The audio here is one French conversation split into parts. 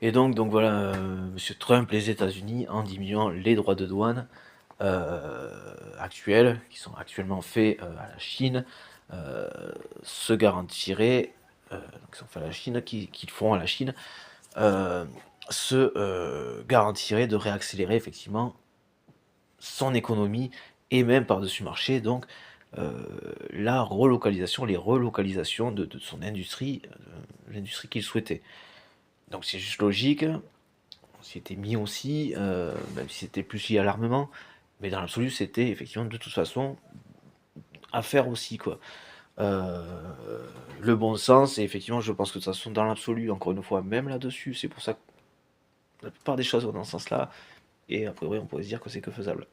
Et donc voilà, Monsieur Trump, les États-Unis, en diminuant les droits de douane actuels, qui sont actuellement faits à la Chine, se garantiraient, qui sont faits à la Chine, qu'ils font à la Chine, se garantirait de réaccélérer effectivement son économie et même par-dessus marché, donc la relocalisation, les relocalisations de son industrie, l'industrie qu'il souhaitait. Donc c'est juste logique, on s'y était mis aussi, même si c'était plus lié à l'armement, mais dans l'absolu c'était effectivement de toute façon à faire aussi quoi. Le bon sens, et effectivement je pense que de toute façon dans l'absolu, encore une fois, même là-dessus, c'est pour ça que la plupart des choses vont dans ce sens-là, et a priori on pourrait se dire que c'est que faisable.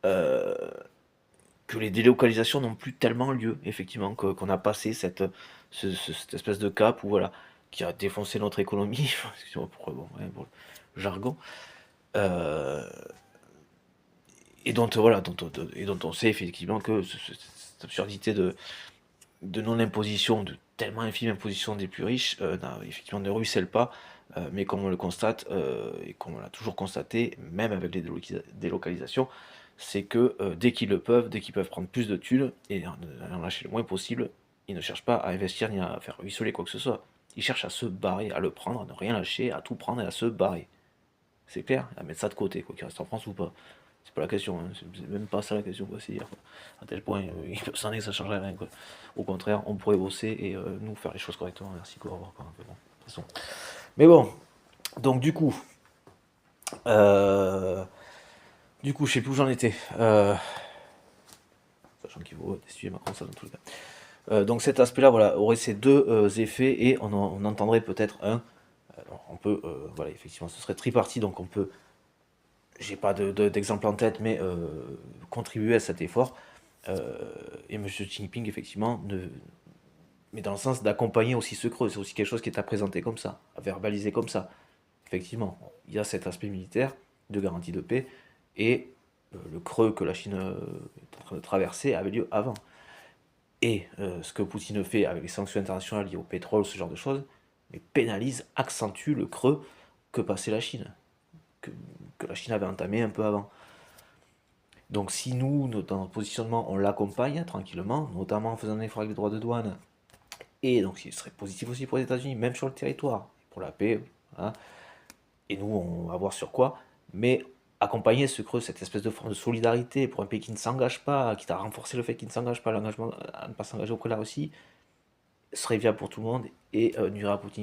Que les délocalisations n'ont plus tellement lieu, effectivement, qu'on a passé cette espèce de cap où, voilà, qui a défoncé notre économie, excusez-moi pour, bon, ouais, pour le jargon, euh, et dont on sait effectivement que cette absurdité de non-imposition, de tellement infime imposition des plus riches, effectivement ne ruisselle pas, mais comme on le constate, et comme on l'a toujours constaté, même avec les délocalisations, c'est que dès qu'ils le peuvent, dès qu'ils peuvent prendre plus de thunes, et en lâcher le moins possible, ils ne cherchent pas à investir ni à faire ruisseler quoi que ce soit. Ils cherchent à se barrer, à le prendre, à ne rien lâcher, à tout prendre et à se barrer. C'est clair, à mettre ça de côté, quoi qu'il reste en France ou pas. C'est pas la question, hein. C'est même pas ça la question, quoi. C'est dire à tel point ils peuvent s'en aller, ça changerait rien, quoi. Au contraire, on pourrait bosser et nous faire les choses correctement. Merci, quoi, au revoir, quoi. Bon, de toute façon. Mais bon, donc du coup, je sais plus où j'en étais. Sachant qu'il faut essuyer ma console dans tous les cas. Donc cet aspect-là, voilà, aurait ces deux effets et on entendrait peut-être un. On peut, voilà, effectivement, ce serait tripartite, donc on peut, j'ai pas d'exemple en tête, mais contribuer à cet effort. Et M. Xi Jinping, effectivement, mais dans le sens d'accompagner aussi ce creux. C'est aussi quelque chose qui est à présenter comme ça, à verbaliser comme ça. Effectivement, il y a cet aspect militaire de garantie de paix, et le creux que la Chine est en train de traverser avait lieu avant. Et ce que Poutine fait avec les sanctions internationales liées au pétrole, ce genre de choses, mais pénalise, accentue le creux que passait la Chine, que, que la Chine avait entamé un peu avant. Donc si nous, dans notre positionnement, on l'accompagne tranquillement, notamment en faisant un effort avec les droits de douane, et donc ce serait positif aussi pour les États-Unis, même sur le territoire, pour la paix, hein, et nous, on va voir sur quoi, mais accompagner ce creux, cette espèce de forme de solidarité pour un pays qui ne s'engage pas, qui t'a renforcé le fait qu'il ne s'engage pas, l'engagement à ne pas s'engager auprès de la Russie, serait viable pour tout le monde et nuira à Poutine.